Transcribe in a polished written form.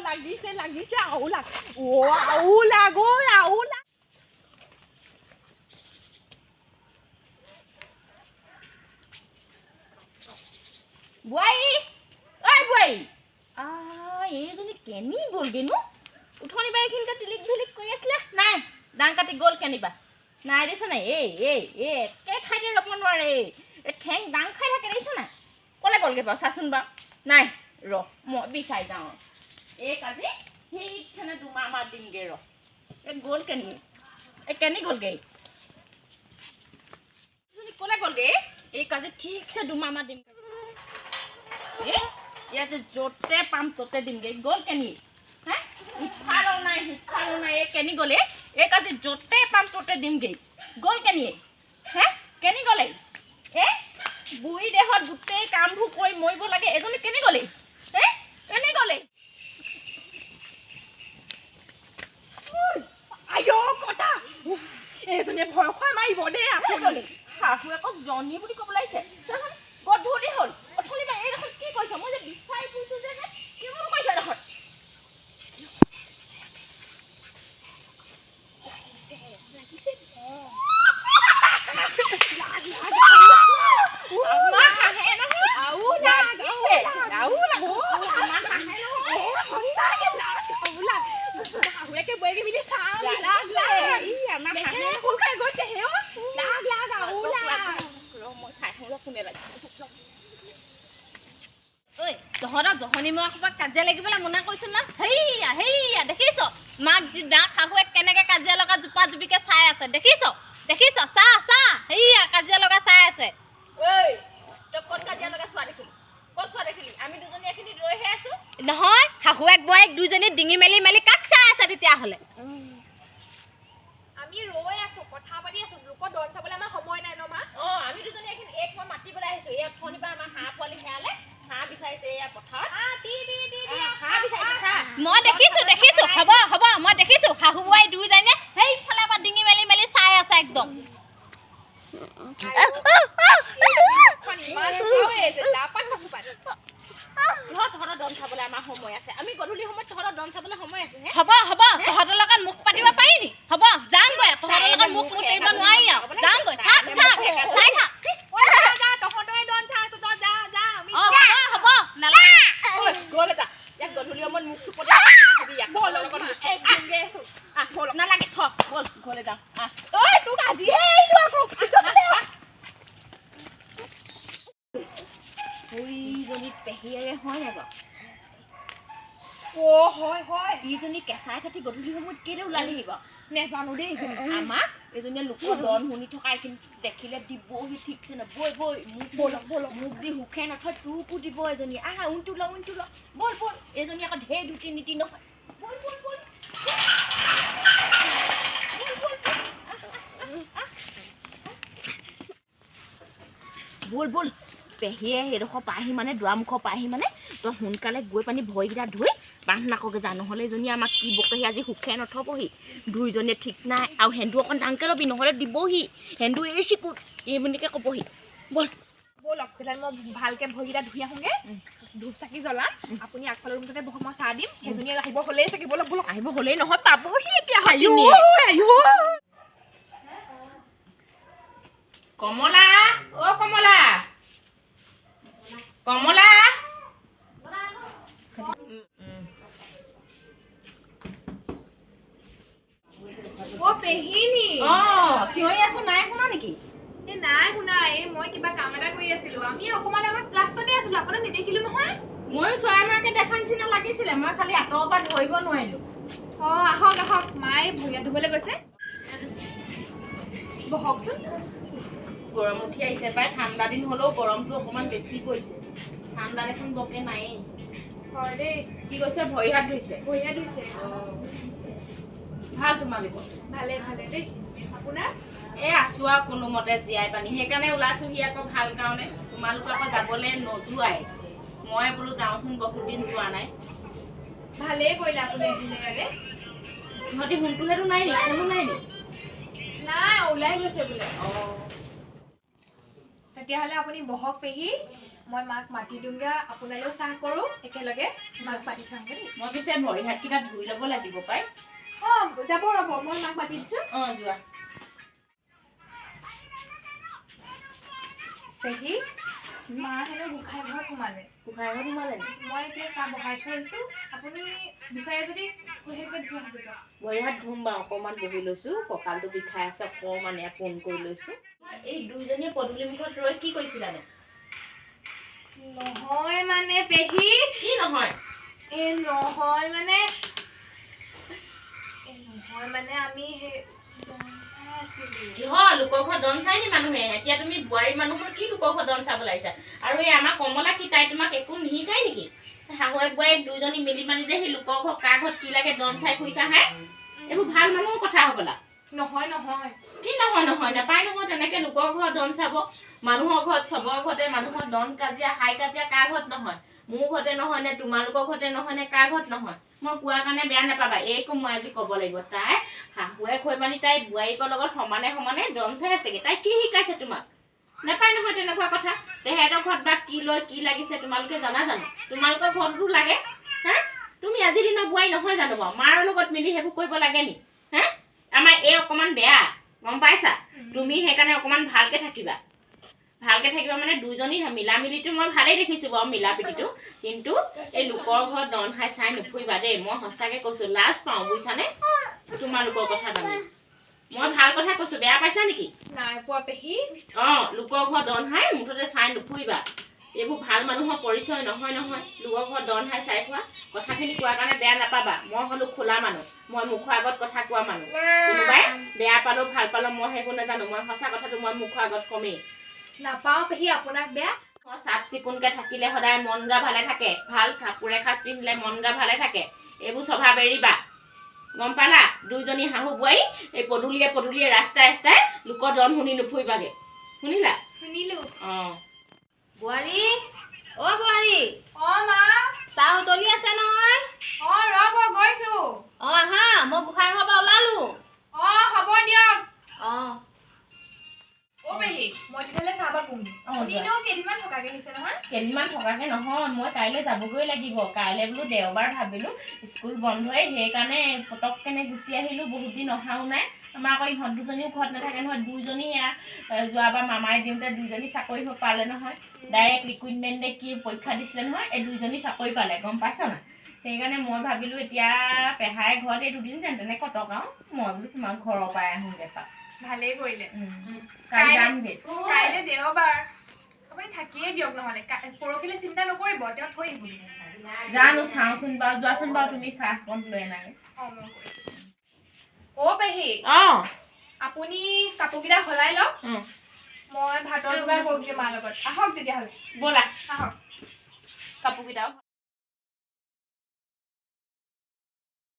লাগিছে আউলা আউলা গৈ আউলা বুৱাই ঐ বুৱাই এইজনী কেনি গ'লগেনো উঠনি বাই এইখিনিতে টিলিক ঢিলিক কৰি আছিলে নাই ডাং কাটি গ'ল কেনিবা নাই দেখিছে নাই একে ঠাইতে ৰ'ব নোৱাৰে এই ঠেং ডাং খাই থাকে দেখিছে নাই ক'লে গ'লগে বাৰু চাচোন বাৰু নাই ৰ মই বিচাৰি যাওঁ এই কাজি সেইখনে দুমাহ মাহ দিমগৈ ৰ এই গ'ল কেনি গ'লগে ক'লে গ'লগে এই কাজি ঠিকছে দুমাহ মাহ দিমগৈ ইয়াতে য'তে পাম ত'তে দিমগে গ'ল কেনি হা ইফালেও নাই সিফালেও নাই এই কেনি গ'লে এই কাজি য'তে পাম ত'তে দিমগে গ'ল কেনি হা কেনি গ'লে বুঢ়ী দেহত গোটেই কামবোৰ কৰি মৰিব লাগে এজনী কেনি গ'লে কেনি গ'লে আইঅ কটা এজনীয়ে ভয় খুৱাই মাৰিব দেই আকৌ গ'লে শাহুৱেকক জনী বুলি ক'ব লাগিছে গধূলি হ'ল অথনি বা এইডোখৰ কি কৈছ মই যে বিচাৰি ফুৰিছোঁ যে কিমান কৈছ এডোখৰ তহঁতক জহনি মই ক'ৰবাত কাজিয়া লাগিবলৈ মনা কৰিছিল না হেইয়া দেখিছ মাক যি দাঁত শাহুৱেক কেনেকৈ কাজিয়া লগা জোপা জুপিকে চাই আছে দেখিছ চা হেইয়া কাজিয়া লগা চাই আছে ঐ তই ক'ত কাজিয়া লগা চোৱা দেখিলি আমি দুজনী এইখিনি ৰৈহে আছোঁ নহয় শাহুৱেক বোৱাৰীক দুইজনী ডিঙি মেলি কাক চাই আছে তেতিয়াহ'লে আমি ৰৈ আছোঁ কথা পাতি আছোঁ লোকৰ দল চাবলৈ আমাৰ সময় নাই ন মা আমি দুজনী এইখিনি মই মাতিবলৈ আহিছোঁ এই ফোনৰপৰা আমাৰ হাঁহ পোৱালি হেৰালে হাঁহ বিচাৰিছে এয়া পথাৰত মই দেখিছোঁ হ'ব মই দেখিছোঁ শাহু বোৱাৰী দুইজনীয়ে সেইফালে পৰা ডিঙি মেলি চাই আছে একদম তহঁতৰ দম চাবলৈ আমাৰ সময় আছে আমি গধূলি সময়ত তহঁতৰ দম চাবলৈ সময় আছে হ'ব তহঁতৰ লগত মুখ পাতিব পাৰি নি হ'ব যাওঁগৈ তহঁতৰ লগত মুখ মুতিব নোৱাৰি আৰু যাওঁগৈ গধূলি সময়ত মুখ চুপতি নালাগে বল ঘৰলৈ যাওঁ তোক আজিহে খুৰীজনী পেহীয়েৰে হয় নাই বাৰু হয় ইজনী কেঁচাই কাটি গধূলি সময়ত কেলে ওলালেহি বাৰু নেজানো দেই আমাক এজনীয়ে লোকৰ দন শুনি থকা এইখিনি দেখিলে দিবহি ঠিকছে ন বৈ মোক যি সুখে নথয় তোকো দিব এজনী উনটো ল বল এজনী আকৌ ঢেৰ দুটি নীতি নহয় বল পেহীয়ে সেইডোখৰ পাহি মানে দুৱাৰমুখৰ পাহি মানে তই সোনকালে গৈ পানি ভৰিকেইটা ধুই বান্ধ নাককে যা নহ'লে এজনী আমাক কি বকেহি আজি সুখে নথবহি দুইজনীয়ে ঠিক নাই আৰু হেন্দু অকণ ডাঙৰকৈ ল'বি নহ'লে দিবহি হেন্দু এই চিকুট এইবুলিকে ক'বহি বল আগফালে মই ভালকৈ ভৰিকেইটা ধুই আহোঁগৈ ধূপ চাকি জ্বলাম আপুনি আগফালৰ ৰুমটোতে বহক মই চাহ দিম সেইজনী আহিব হ'লেই চাগে বলক আহিব হ'লেই নহয় পাবহি এতিয়া কমলা পেহিনী চিঞৰি আছো নাই শুনা নেকি নাই শুনা মই কিবা কাম এটা কৰি আছিলো আমি অকমান আগত ক্লাছতে আছিলো আপোনাক নেদেখিলো নহয় ময়ো চৰাইমাকে দেখা নিচিনা লাগিছিলে মই খালি আঁতৰৰ পৰা ধৰিব নোৱাৰিলো আহক মায়ে ভৰিয়া ধুবলৈ গৈছে বহকচোন গৰম উঠি আহিছে প্ৰায় ঠাণ্ডা দিন হ'লেও গৰমটো অকণমান বেছি পৰিছে ঠাণ্ডা দেখোন বকে নায়েই হয় দেই কি কৈছে ভৰি হাত ধুইছে ভাল তোমালোকৰ ভালে দেই আপোনাৰ আছো আৰু কোনোমতে জীয়াই পানী সেইকাৰণে ওলাইছোহি আকৌ ভাল কাৰণে তোমালোক আকৌ যাবলৈ নোযোৱাই মই বোলো যাওঁচোন বহুত দিন যোৱা নাই ভালেই কৰিলে আপুনি ইহঁতি সোনটোহেতো নাই নি কোনো নাই নি নাই ওলাই গৈছে বোলে তেতিয়াহ'লে আপুনি বহক পেহী মই মাক মাতি দিওঁগৈ আপোনালৈও চাহ কৰোঁ একেলগে মাক মাতি থওঁগৈ দেই মই পিছে ভৰি হাতকেইটা ধুই ল'ব লাগিব পাই অঁ যাব ৰ'ব মই মাক মাতি দিছোঁ অঁ যোৱা পেহী মা হেনো গোঁসাই ঘৰত সোমালে গোঁসাই ঘৰত সোমালে নি মই এতিয়া চাহ বহাই থৈ আহিছোঁ আপুনি বিচাৰে যদি সেইভাগে ধুই আহিব যাওক ভৰি হাত ধুম বাৰু অকণমান বহি লৈছোঁ কঁকালটো বিষাই আছে অকণমান এয়া পোন কৰি লৈছোঁ এই দুইজনীয়ে পদূলিমুখত ৰৈ কি কৰিছিলানো নহয় মানে পেহী কি নহয় নহয় মানে আমি সেই চাই আছিলোঁ কিহৰ লোকৰ ঘৰত দন চাই নি মানুহে এতিয়া তুমি বোৱাৰী মানুহৰ কি লোকৰ ঘৰত দন চাব লাগিছা আৰু এই আমাৰ কমলা কি তাই তোমাক একো নিশিকাই নেকি শাহুৱেক বোৱাৰীক দুইজনী মিলি মানি যে সেই লোকৰ ঘৰত কাৰ ঘৰত কি লাগে দন চাই ফুৰিছা হে এইবোৰ ভাল মানুহৰ কথা হ'বলা নহয় কি নহয় নাপায় নহয় তেনেকে লোকৰ ঘৰত দন চাব মানুহৰ ঘৰত চবৰ ঘৰতে মানুহৰ দন কাজিয়া হাই কাজিয়া কাৰ ঘৰত নহয় মোৰ ঘৰতে নহয় নে তোমালোকৰ ঘৰতে নহয় নে কাৰ ঘৰত নহয় মই কোৱাৰ কাৰণে বেয়া নাপাবা এইকো মই আজি ক'ব লাগিব তাই শাহুৱেক হৈ মানি তাই বোৱাৰীকৰ লগত সমানে দন চাই আছেগে তাই কি শিকাইছে তোমাক নাপায় নহয় তেনেকুৱা কথা তেহেঁতৰ ঘৰত বা কি লৈ কি লাগিছে তোমালোকে জানা জানো তোমালোকৰ ঘৰতো লাগে হা তুমি আজিৰ দিনৰ বোৱাৰী নহয় জানো বাৰু মাৰ লগত মিলি সেইবোৰ কৰিব লাগে নি হা আমাৰ এই অকণমান বেয়া গম পাইছা তুমি সেইকাৰণে অকণমান ভালকে থাকিবা মানে দুজনী মিলা মিলিটো মই ভালেই দেখিছোঁ বাৰু মিলা প্ৰীতিটো কিন্তু এই লোকৰ ঘৰত দন খাই চাই নুফুৰিবা দেই মই সঁচাকৈ কৈছোঁ লাজ পাওঁ বুজিছানে তোমালোকৰ কথা আমি মই ভাল কথা কৈছোঁ বেয়া পাইছা নেকি নাই পোৱা পেহী অঁ লোকৰ ঘৰত দন খাই মুঠতে চাই নুফুৰিবা এইবোৰ ভাল মানুহৰ পৰিচয় নহয় লোকৰ ঘৰত দন খাই চাই খোৱা কথাখিনি কোৱাৰ কাৰণে বেয়া নাপাবা মই হ'লো খোলা মানুহ মই মুখৰ আগত কথা কোৱা মানুহ কোনোবাই বেয়া পালেও ভাল পালেও মই সেইবোৰ নাজানো মই সঁচা কথাটো মই মুখৰ আগত কমেই নাপাওঁ পেহী আপোনাক বেয়া চাফ চিকুণকে থাকিলে সদায় মন গা ভালে থাকে ভাল কাপোৰ এসাঁজ পিন্ধিলে মন গা ভালে থাকে এইবোৰ স্বভাৱ এৰিবা গম পালা দুইজনী শাহু বোৱাৰী এই পদূলিয়ে ৰাস্তাই লোকৰ দন শুনি নুফুৰিবাগে শুনিলা শুনিলোঁ অঁ বোৱাৰী অ' বোৱাৰী অঁ মা চাহ উতলি আছে নহয় অঁ ৰ'ব গৈছোঁ অঁ আহা মই গোঁসাই ঘৰৰ পৰা ওলালোঁ অঁ হ'ব দিয়ক অঁ অ' পেহী মই তেতিয়াহ'লে চাহ বা কোনগৈ এনেও কেইদিনমান থকাকৈ আহিছে নহয় কেইদিনমান থকাকে নহয় মই কাইলৈ যাবগৈ লাগিব কাইলৈ বোলো দেওবাৰ ভাবিলোঁ স্কুল বন্ধই সেইকাৰণে পটককেনে গুচি আহিলোঁ বহুত দিন অহাও নাই আমাৰ আকৌ ইহঁত দুজনীও ঘৰত নাথাকে নহয় দুইজনী এয়া যোৱাবাৰ মামাই দিওঁতে দুইজনী চাকৰি পালে নহয় ডাইৰেক্ট ৰিক্ৰুইটমেণ্টে কি পৰীক্ষা দিছিলে নহয় এই দুইজনী চাকৰি পালে গম পাইছ না সেইকাৰণে মই ভাবিলোঁ এতিয়া পেহাই ঘৰত এই দুদিন যেন তেনে কটক আৰু মই বোলো তোমাক ঘৰৰ পৰাই আহোঁগৈ পাক ভালেই কৰিলে কাইলৈ যামগৈ কাইলৈ দেওবাৰ আপুনি থাকিয়ে দিয়ক নহ'লে পৰহিলৈ চিন্তা নকৰিব তেওঁ থৈ আহিব জানো চাওঁচোন বাৰু যোৱাচোন বাৰু তুমি চাহকণ লৈ আনাগৈ অঁ মই কৈছোঁ অ' পেহী অঁ আপুনি কাপোৰকেইটা সলাই লওক অঁ মই ভাতৰ যোগাৰ কৰোঁগৈ মাৰ লগত আহক তেতিয়াহ'লে ব'লা আহক কাপোৰকেইটাও